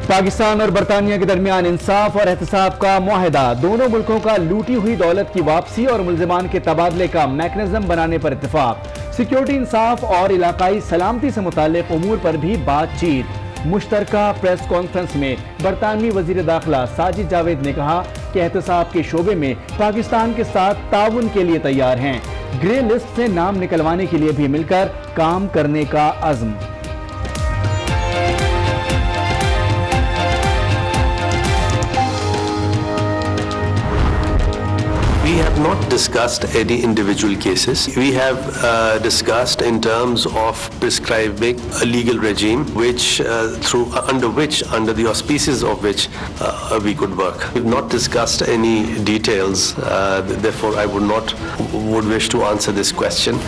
पाकिस्तान और बरतानिया के दरमियान इंसाफ और एहतसाब का मुआहदा, दोनों मुल्कों का लूटी हुई दौलत की वापसी और मुल्जिमान के तबादले का मैकेनिज्म बनाने पर इत्तेफाक। सिक्योरिटी, इंसाफ और इलाकाई सलामती से मुताल्लिक उमूर पर भी बातचीत। मुश्तरका प्रेस कॉन्फ्रेंस में बरतानवी वजीर दाखिला साजिद जावेद ने कहा कि एहतसाब के शोबे में पाकिस्तान के साथ ताउन के लिए तैयार हैं। ग्रे लिस्ट से नाम निकलवाने के लिए भी मिलकर काम करने का अज़्म। We have not discussed any individual cases. We have discussed in terms of prescribing a legal regime under the auspices of which we could work. We have not discussed any details, therefore I would wish to answer this question.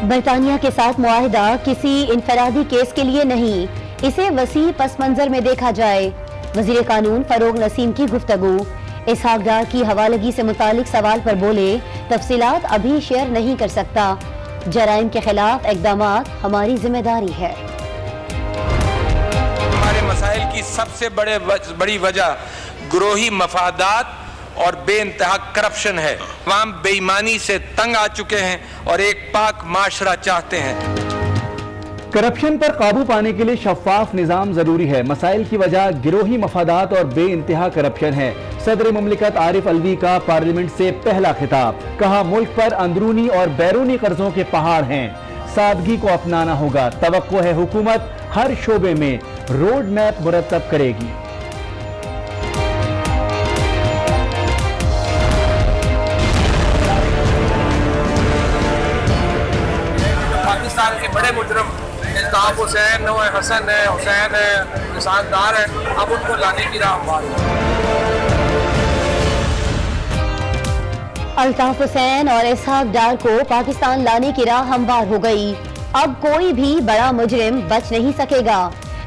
बरतानिया के साथ मुआहिदा किसी इनफरादी case के लिए नहीं, इसे वसी पस मंजर में देखा जाए। वजीर कानून फरोग नसीम की गुफ्तगू। इसहाक डार की हवालगी से मुतालिक सवाल पर बोले, तफसीलात अभी शेयर नहीं कर सकता। जराइम के खिलाफ इक़दामात हमारी जिम्मेदारी है। हमारे मसाइल की सबसे बड़ी वजह ग्रोही मफादात और बेइंतहा करप्शन है। अवाम बेईमानी से तंग आ चुके हैं और एक पाक माशरा चाहते हैं। करप्शन पर काबू पाने के लिए शफाफ निजाम जरूरी है। मसाइल की वजह गिरोही मफादात और बेइंतहा करप्शन है। सदर मुमलिकत आरिफ अलवी का पार्लियामेंट से पहला खिताब। कहा, मुल्क पर अंदरूनी और बैरूनी कर्जों के पहाड़ हैं, सादगी को अपनाना होगा। तवक्को है हुकूमत हर शोबे में रोड मैप मुरतब करेगी। पाकिस्तान के बड़े मुजरम अल्ताफ हुसैन है, हसन है, हुसैन है, निशान डार है, अब उनको लाने की राह हमवार है। अल्ताफ हुसैन और इसहाक डार को पाकिस्तान लाने की राह हमवार हो गई। अब कोई भी बड़ा मुजरिम बच नहीं सकेगा।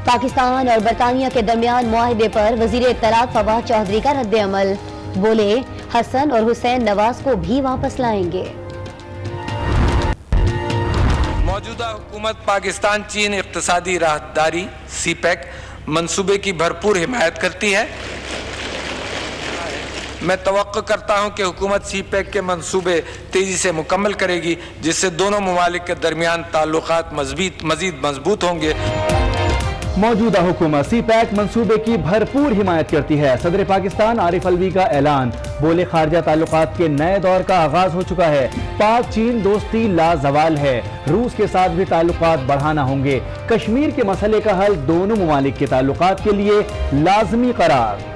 पाकिस्तान और बरतानिया के दरमियान मुआहदे पर वजीर इत्तलात फवाद चौधरी का रद्द-ए-अमल। बोले, हसन और हुसैन नवाज को भी वापस लाएंगे। मौजूदा हुकूमत पाकिस्तान चीन इक्तिसादी राहदारी सीपैक मंसूबे की भरपूर हिमायत करती है। मैं तवक्को करता हूं कि हुकूमत सीपैक के मंसूबे तेजी से मुकम्मल करेगी, जिससे दोनों ममालिक के दरमियान ताल्लुकात मजीद मजबूत होंगे। मौजूदा हुकूमत सीपैक मंसूबे की भरपूर हिमायत करती है। सदर पाकिस्तान आरिफ अलवी का ऐलान। बोले, खारजा ताल्लुकात के नए दौर का आगाज हो चुका है। पाक चीन दोस्ती लाजवाल है। रूस के साथ भी ताल्लुकात बढ़ाना होंगे। कश्मीर के मसले का हल दोनों ममालिक के ताल्लुकात के लिए लाजमी करार।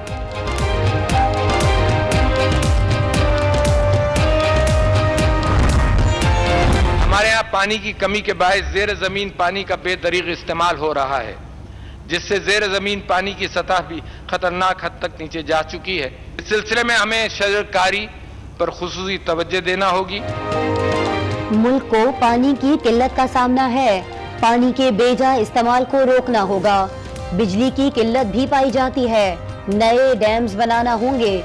हमारे यहाँ पानी की कमी के बायस ज़ेर ज़मीन पानी का बेदरीग इस्तेमाल हो रहा है, जिससे ज़ेर ज़मीन पानी की सतह भी खतरनाक हद तक नीचे जा चुकी है। इस सिलसिले में हमें शजरकारी पर खुसूसी तवज्जो देना होगी। मुल्क को पानी की किल्लत का सामना है। पानी के बेजा इस्तेमाल को रोकना होगा। बिजली की किल्लत भी पाई जाती है। नए डैम्स बनाना होंगे।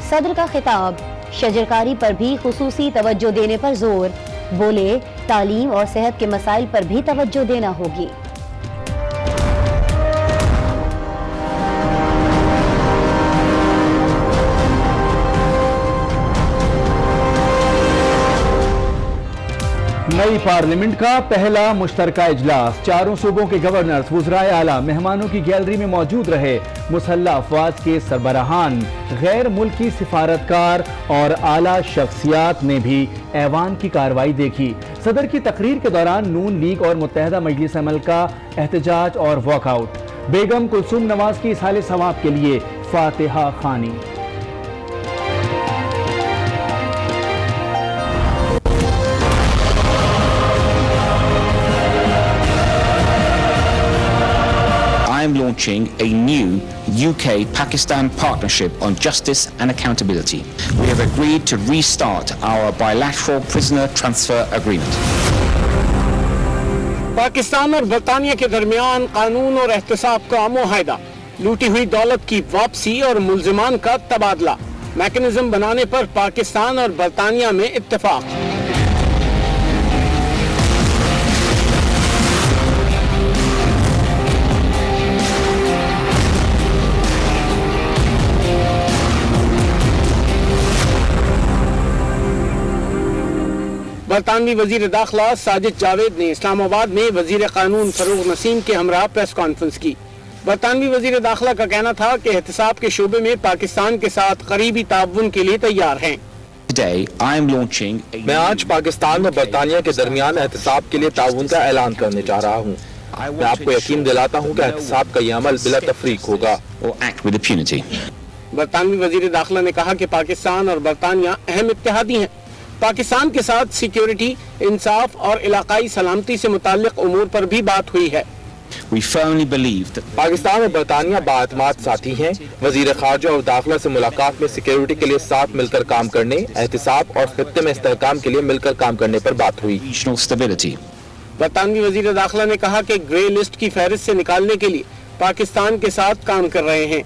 सदर का खिताब। शजरकारी पर भी खुसूसी तवज्जो देने पर जोर। बोले, तालीम और सेहत के मसाइल पर भी तवज्जो देना होगी। नई पार्लियामेंट का पहला मुश्तरका इजलास। चारों सूबों के गवर्नर्स, वुज़राए आला मेहमानों की गैलरी में मौजूद रहे। मुसल्लह अफवाज के सरबराहान, गैर मुल्की सिफारतकार और आला शख्सियात ने भी ऐवान की कार्रवाई देखी। सदर की तकरीर के दौरान नून लीग और मुत्तहदा मजलिस अमल का एहतजाज और वॉकआउट। बेगम कुलसूम नवाज की इसाले सवाब के लिए फातिहा खानी। I am launching a new UK-Pakistan partnership on justice and accountability. We have agreed to restart our bilateral prisoner transfer agreement. Pakistan और बरतानिया के दरमियान कानून और एहतसाब का मुआहदा, लूटी हुई दौलत की वापसी और मुल्जिमान का तबादला, मैकेनिज्म बनाने पर पाकिस्तान और बरतानिया में इत्तेफाक। बरतानवी वजीर दाखिला साजिद जावेद ने इस्लामाबाद में वजीर कानून फरूक नसीम के हमरा प्रेस कॉन्फ्रेंस की। बरतानवी वजीर दाखिला का कहना था कि एहतिसाब के शोबे में पाकिस्तान के साथ करीबी ताउन के लिए तैयार हैं। मैं आज पाकिस्तान और बरतानिया के दरमियान एहतिसाब के लिए ताउन का ऐलान करने जा रहा हूँ। मैं आपको यकीन दिलाता हूँ कि एहतिसाब का यह अमल बिला तफरीक होगा। बरतानवी वजीर दाखिला ने कहा कि पाकिस्तान और बरतानिया अहम इत्तेहादी हैं। पाकिस्तान के साथ सिक्योरिटी, इंसाफ और इलाकाई सलामती से मुताल्लिक उमूर पर भी बात हुई है। पाकिस्तान और बरतानिया बाअतमाद साथी हैं। वजीर खारजा और दाखिला से मुलाकात में सिक्योरिटी के लिए साथ मिलकर काम करने, एहतिसाब और खित्ते में इस्तेहकाम के लिए मिलकर काम करने पर बात हुई। बरतानवी वजीर दाखिला ने कहा कि ग्रे लिस्ट की फहरिस्त से निकालने के लिए पाकिस्तान के साथ काम कर रहे हैं।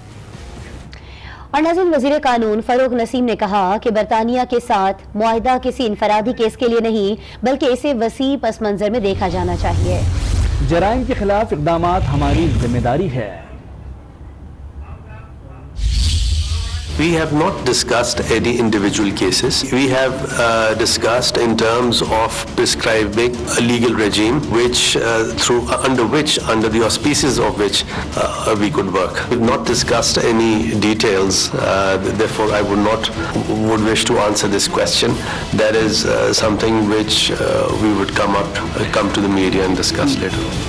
और नाज़रीन, वजीर कानून फरूक नसीम ने कहा कि बरतानिया के साथ मुआहिदा किसी इनफरादी केस के लिए नहीं बल्कि इसे वसी पस मंजर में देखा जाना चाहिए। जराइम के खिलाफ इक़दामात हमारी जिम्मेदारी है। We have not discussed any individual cases. We have discussed in terms of prescribing a legal regime under the auspices of which we could work. We have not discussed any details. Therefore, I would wish to answer this question. That is something which we would come to the media and discuss later on.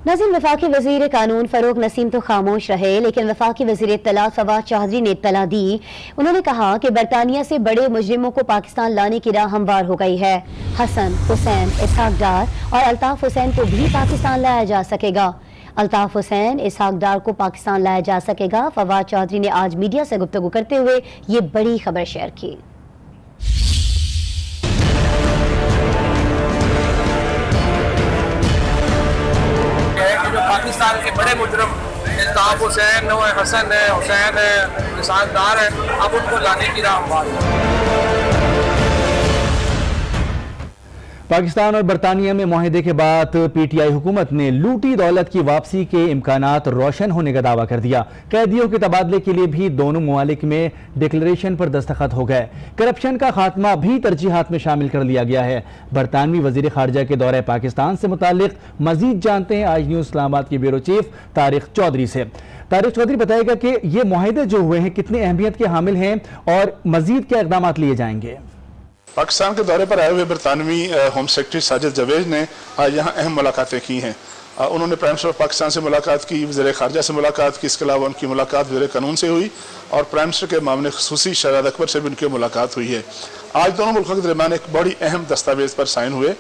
नाज़रीन, वफाकी वज़ीर कानून फरूक नसीम तो खामोश रहे, लेकिन वफाकी वज़ीर इत्तलात फवाद चौधरी ने इत्तला दी। उन्होंने कहा कि बरतानिया से बड़े मुजरिमों को पाकिस्तान लाने की राह हमवार हो गई है। हसन, हुसैन, इसहाक डार और अल्ताफ हुसैन को भी पाकिस्तान लाया जा सकेगा। अल्ताफ हुसैन, इसहाक डार को पाकिस्तान लाया जा सकेगा। फवाद चौधरी ने आज मीडिया से गुफ्तगू करते हुए ये बड़ी खबर शेयर की। पाकिस्तान के बड़े मुजरम अल्ताफ हुसैन है, हसन है, हुसैन है, इसहाक डार है, अब उनको लाने की राह हमवार है। पाकिस्तान और बरतानिया में मुआहिदे के बाद पीटीआई हुकूमत ने लूटी दौलत की वापसी के इम्कानात रोशन होने का दावा कर दिया। कैदियों के तबादले के लिए भी दोनों ममालिक में डिक्लेरेशन पर दस्तखत हो गए। करप्शन का खात्मा भी तरजीहात में शामिल कर लिया गया है। बरतानवी वजीर खारजा के दौरे पाकिस्तान से मुतालिक मजीद जानते हैं आज न्यूज़ इस्लामाबाद के ब्यूरो चीफ तारिक चौधरी से। तारिक चौधरी बताएगा कि ये मुआहिदे जो हुए हैं कितनी अहमियत के हामिल हैं और मजीद क्या इक़दाम लिए जाएंगे। पाकिस्तान के दौरे पर आए हुए बरतानवी होम सेक्रेटरी साजिद जावेद ने आज यहाँ अहम मुलाकातें की हैं। उन्होंने प्राइम मिनिस्टर ऑफ पाकिस्तान से मुलाकात की, वज़ीर खारजा से मुलाकात की, इसके अलावा उनकी मुलाकात वज़ीर कानून से हुई और प्राइम मिनिस्टर के मामले खसूसी शहजाद अकबर से भी उनकी मुलाकात हुई है। आज दोनों मुल्कों के दरमियान एक बड़ी अहम दस्तावेज पर साइन हुए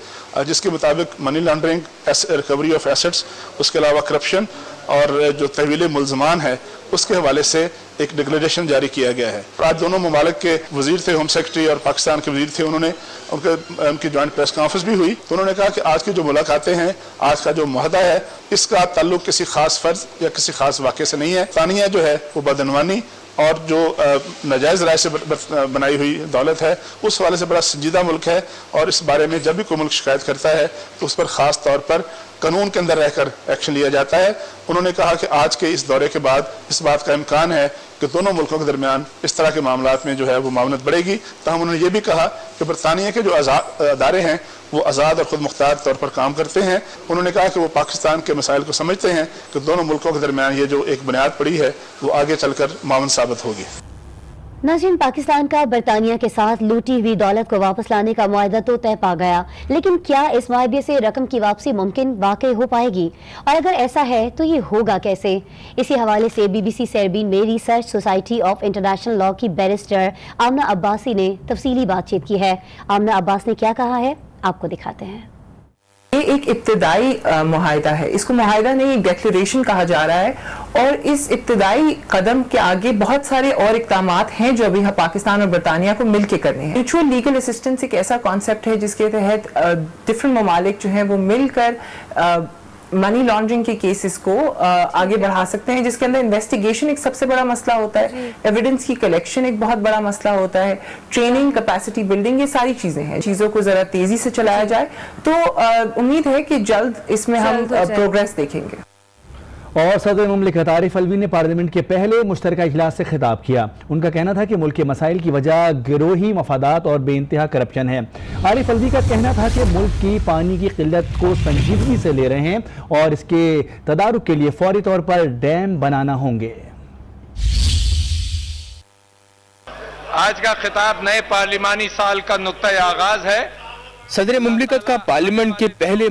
जिसके मुताबिक money laundering, recovery of assets, उसके अलावा करप्शन और जो तहवील मुल्ज़मान है उसके हवाले से एक डिक्लेरेशन जारी किया गया है। आज दोनों ममालिक के वजीर थे, होम सेक्रेटरी और पाकिस्तान के वजीर थे, उनकी ज्वाइंट प्रेस कॉन्फ्रेंस भी हुई। तो उन्होंने कहा कि आज की जो मुलाकातें हैं, आज का जो मुआहदा है, इसका ताल्लुक किसी खास फर्ज या किसी खास वाक़े से नहीं है। तानिया जो है वो बदनवानी और जो नाजायज़ राय से बनाई हुई दौलत है उस हवाले से बड़ा संजीदा मुल्क है और इस बारे में जब भी कोई मुल्क शिकायत करता है तो उस पर ख़ास तौर पर कानून के अंदर रहकर एक्शन लिया जाता है। उन्होंने कहा कि आज के इस दौरे के बाद इस बात का इम्कान है कि दोनों मुल्कों के दरमियान इस तरह के मामलात में जो है वो मामलत बढ़ेगी। ताहम उन्होंने ये भी कहा कि बरतानिया के जो अदारे हैं वो आज़ाद और खुद मुख्तार तौर पर काम करते हैं। उन्होंने कहा कि वो पाकिस्तान के मसाइल को समझते हैं कि दोनों मुल्कों के दरमियान ये जो एक बुनियाद पड़ी है वो आगे चलकर मामून साबित होगी। नाज़रीन, पाकिस्तान का बरतानिया के साथ लूटी हुई दौलत को वापस लाने का मुआहदा तो तय पा गया, लेकिन क्या इस मुआहदे से रकम की वापसी मुमकिन वाकई हो पाएगी और अगर ऐसा है तो ये होगा कैसे? इसी हवाले से BBC सरबीन में research society of international law की बैरिस्टर आमना अब्बासी ने तफसीली बातचीत की है। आमना अब्बास ने क्या कहा है आपको दिखाते हैं। ये एक इब्तिदाई मुआहिदा है, इसको मुआहिदा नहीं एक डिक्लेरेशन कहा जा रहा है और इस इब्तिदाई कदम के आगे बहुत सारे और इक़दामात हैं जो अभी पाकिस्तान और बरतानिया को मिल के करने हैं। म्यूचुअल लीगल असिस्टेंस एक ऐसा कॉन्सेप्ट है जिसके तहत डिफरेंट ममालिक जो हैं वो मिलकर मनी लॉन्ड्रिंग के केसेस को आगे बढ़ा सकते हैं, जिसके अंदर इन्वेस्टिगेशन एक सबसे बड़ा मसला होता है, एविडेंस की कलेक्शन एक बहुत बड़ा मसला होता है, ट्रेनिंग, कैपेसिटी बिल्डिंग, ये सारी चीजें हैं। चीजों को जरा तेजी से चलाया जाए तो उम्मीद है कि जल्द इसमें हम प्रोग्रेस देखेंगे। और सदर मुमलिकत आरिफ अलवी ने पार्लियामेंट के पहले मुश्तरका इजलास से खिताब किया। उनका कहना था कि मुल्क के मसाइल की वजह गिरोही मफादात और बेइंतहा करप्शन है। आरिफ अलवी का कहना था कि मुल्क की पानी की किल्लत को संजीदगी से ले रहे हैं और इसके तदारुक के लिए फौरी तौर पर डैम बनाना होंगे। आज का खिताब नए पार्लिमानी साल का नुक्ता आगाज है। सदर मुमलिकत का पार्लियामेंट के पहले